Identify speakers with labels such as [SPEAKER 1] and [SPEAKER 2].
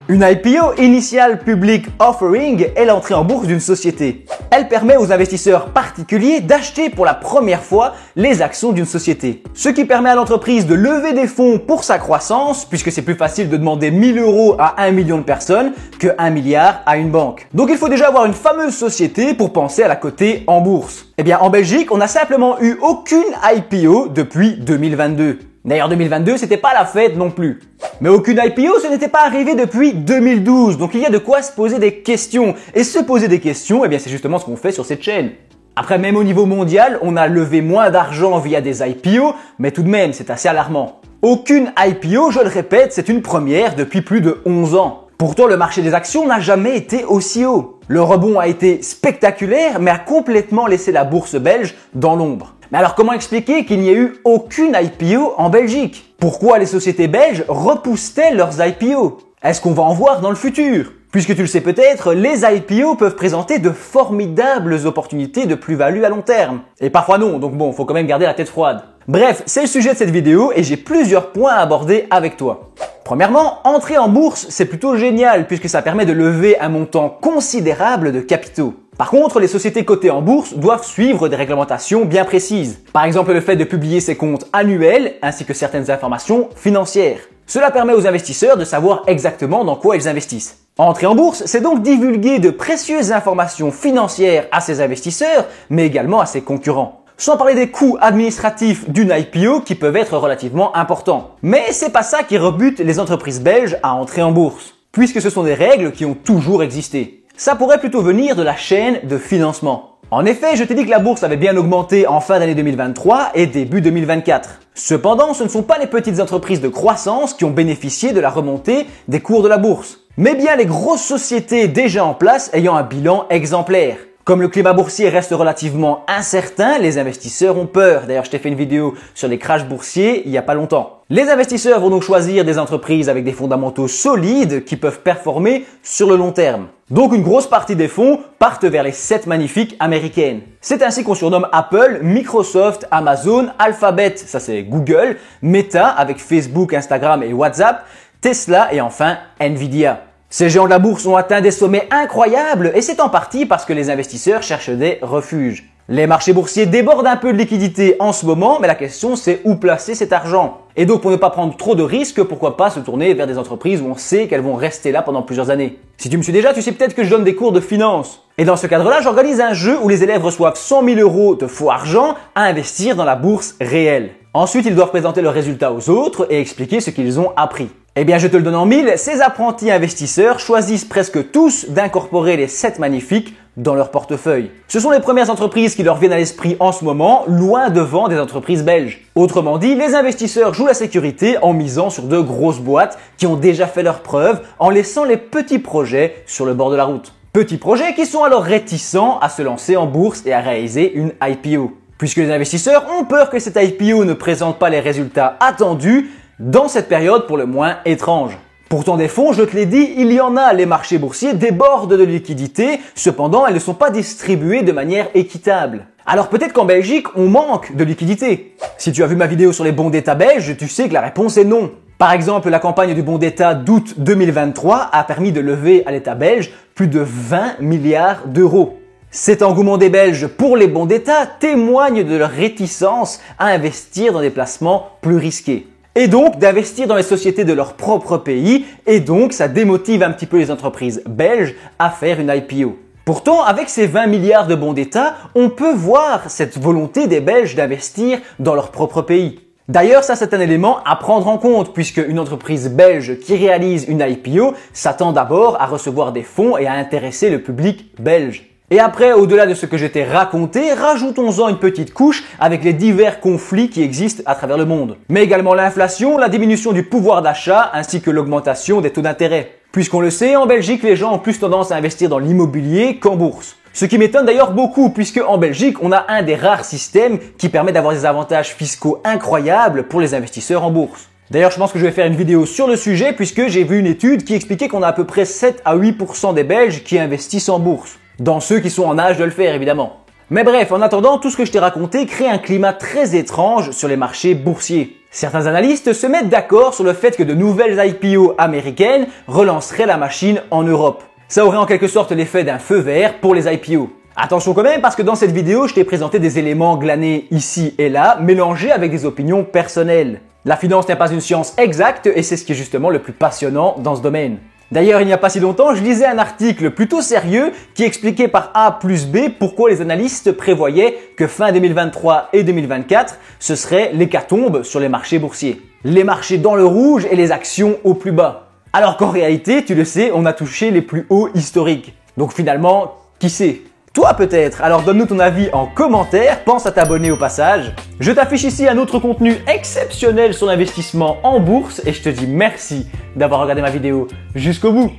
[SPEAKER 1] Une IPO, Initial Public Offering, est l'entrée en bourse d'une société. Elle permet aux investisseurs particuliers d'acheter pour la première fois les actions d'une société. Ce qui permet à l'entreprise de lever des fonds pour sa croissance, puisque c'est plus facile de demander 1000 € à 1 million de personnes que 1 milliard à une banque. Donc il faut déjà avoir une fameuse société pour penser à la coter en bourse. Eh bien en Belgique, on n'a simplement eu aucune IPO depuis 2022. D'ailleurs 2022, c'était pas la fête non plus. Mais aucune IPO, ce n'était pas arrivé depuis 2012, donc il y a de quoi se poser des questions. Et se poser des questions, eh bien c'est justement ce qu'on fait sur cette chaîne. Après, même au niveau mondial, on a levé moins d'argent via des IPO, mais tout de même, c'est assez alarmant. Aucune IPO, je le répète, c'est une première depuis plus de 11 ans. Pourtant, le marché des actions n'a jamais été aussi haut. Le rebond a été spectaculaire, mais a complètement laissé la bourse belge dans l'ombre. Mais alors comment expliquer qu'il n'y ait eu aucune IPO en Belgique? Pourquoi les sociétés belges repoussent-elles leurs IPO? Est-ce qu'on va en voir dans le futur? Puisque tu le sais peut-être, les IPO peuvent présenter de formidables opportunités de plus-value à long terme. Et parfois non, donc bon, faut quand même garder la tête froide. Bref, c'est le sujet de cette vidéo et j'ai plusieurs points à aborder avec toi. Premièrement, entrer en bourse, c'est plutôt génial puisque ça permet de lever un montant considérable de capitaux. Par contre, les sociétés cotées en bourse doivent suivre des réglementations bien précises. Par exemple, le fait de publier ses comptes annuels ainsi que certaines informations financières. Cela permet aux investisseurs de savoir exactement dans quoi ils investissent. Entrer en bourse, c'est donc divulguer de précieuses informations financières à ses investisseurs, mais également à ses concurrents. Sans parler des coûts administratifs d'une IPO qui peuvent être relativement importants. Mais c'est pas ça qui rebute les entreprises belges à entrer en bourse, puisque ce sont des règles qui ont toujours existé. Ça pourrait plutôt venir de la chaîne de financement. En effet, je t'ai dit que la bourse avait bien augmenté en fin d'année 2023 et début 2024. Cependant, ce ne sont pas les petites entreprises de croissance qui ont bénéficié de la remontée des cours de la bourse, mais bien les grosses sociétés déjà en place ayant un bilan exemplaire. Comme le climat boursier reste relativement incertain, les investisseurs ont peur. D'ailleurs, je t'ai fait une vidéo sur les crashs boursiers il n'y a pas longtemps. Les investisseurs vont donc choisir des entreprises avec des fondamentaux solides qui peuvent performer sur le long terme. Donc une grosse partie des fonds partent vers les 7 magnifiques américaines. C'est ainsi qu'on surnomme Apple, Microsoft, Amazon, Alphabet, ça c'est Google, Meta avec Facebook, Instagram et WhatsApp, Tesla et enfin Nvidia. Ces géants de la bourse ont atteint des sommets incroyables et c'est en partie parce que les investisseurs cherchent des refuges. Les marchés boursiers débordent un peu de liquidités en ce moment, mais la question c'est où placer cet argent. Et donc pour ne pas prendre trop de risques, pourquoi pas se tourner vers des entreprises où on sait qu'elles vont rester là pendant plusieurs années. Si tu me suis déjà, tu sais peut-être que je donne des cours de finance. Et dans ce cadre-là, j'organise un jeu où les élèves reçoivent 100 000 € de faux argent à investir dans la bourse réelle. Ensuite, ils doivent présenter leurs résultats aux autres et expliquer ce qu'ils ont appris. Eh bien, je te le donne en mille, ces apprentis investisseurs choisissent presque tous d'incorporer les 7 magnifiques dans leur portefeuille. Ce sont les premières entreprises qui leur viennent à l'esprit en ce moment, loin devant des entreprises belges. Autrement dit, les investisseurs jouent la sécurité en misant sur de grosses boîtes qui ont déjà fait leurs preuves en laissant les petits projets sur le bord de la route. Petits projets qui sont alors réticents à se lancer en bourse et à réaliser une IPO. Puisque les investisseurs ont peur que cette IPO ne présente pas les résultats attendus dans cette période pour le moins étrange. Pourtant des fonds, je te l'ai dit, il y en a, les marchés boursiers débordent de liquidités, cependant elles ne sont pas distribuées de manière équitable. Alors peut-être qu'en Belgique, on manque de liquidités. Si tu as vu ma vidéo sur les bons d'État belges, tu sais que la réponse est non. Par exemple, la campagne du bon d'État d'août 2023 a permis de lever à l'État belge plus de 20 milliards d'euros. Cet engouement des Belges pour les bons d'État témoigne de leur réticence à investir dans des placements plus risqués. Et donc d'investir dans les sociétés de leur propre pays, et donc ça démotive un petit peu les entreprises belges à faire une IPO. Pourtant, avec ces 20 milliards de bons d'État, on peut voir cette volonté des Belges d'investir dans leur propre pays. D'ailleurs, ça c'est un élément à prendre en compte, puisque une entreprise belge qui réalise une IPO s'attend d'abord à recevoir des fonds et à intéresser le public belge. Et après, au-delà de ce que je t'ai raconté, rajoutons-en une petite couche avec les divers conflits qui existent à travers le monde. Mais également l'inflation, la diminution du pouvoir d'achat ainsi que l'augmentation des taux d'intérêt. Puisqu'on le sait, en Belgique, les gens ont plus tendance à investir dans l'immobilier qu'en bourse. Ce qui m'étonne d'ailleurs beaucoup, puisque en Belgique, on a un des rares systèmes qui permet d'avoir des avantages fiscaux incroyables pour les investisseurs en bourse. D'ailleurs, je pense que je vais faire une vidéo sur le sujet puisque j'ai vu une étude qui expliquait qu'on a à peu près 7 à 8% des Belges qui investissent en bourse. Dans ceux qui sont en âge de le faire, évidemment. Mais bref, en attendant, tout ce que je t'ai raconté crée un climat très étrange sur les marchés boursiers. Certains analystes se mettent d'accord sur le fait que de nouvelles IPO américaines relanceraient la machine en Europe. Ça aurait en quelque sorte l'effet d'un feu vert pour les IPO. Attention quand même parce que dans cette vidéo, je t'ai présenté des éléments glanés ici et là, mélangés avec des opinions personnelles. La finance n'est pas une science exacte et c'est ce qui est justement le plus passionnant dans ce domaine. D'ailleurs, il n'y a pas si longtemps, je lisais un article plutôt sérieux qui expliquait par A plus B pourquoi les analystes prévoyaient que fin 2023 et 2024, ce serait l'hécatombe sur les marchés boursiers. Les marchés dans le rouge et les actions au plus bas. Alors qu'en réalité, tu le sais, on a touché les plus hauts historiques. Donc finalement, qui sait ? Toi peut-être, alors donne-nous ton avis en commentaire, pense à t'abonner au passage. Je t'affiche ici un autre contenu exceptionnel sur l'investissement en bourse et je te dis merci d'avoir regardé ma vidéo jusqu'au bout.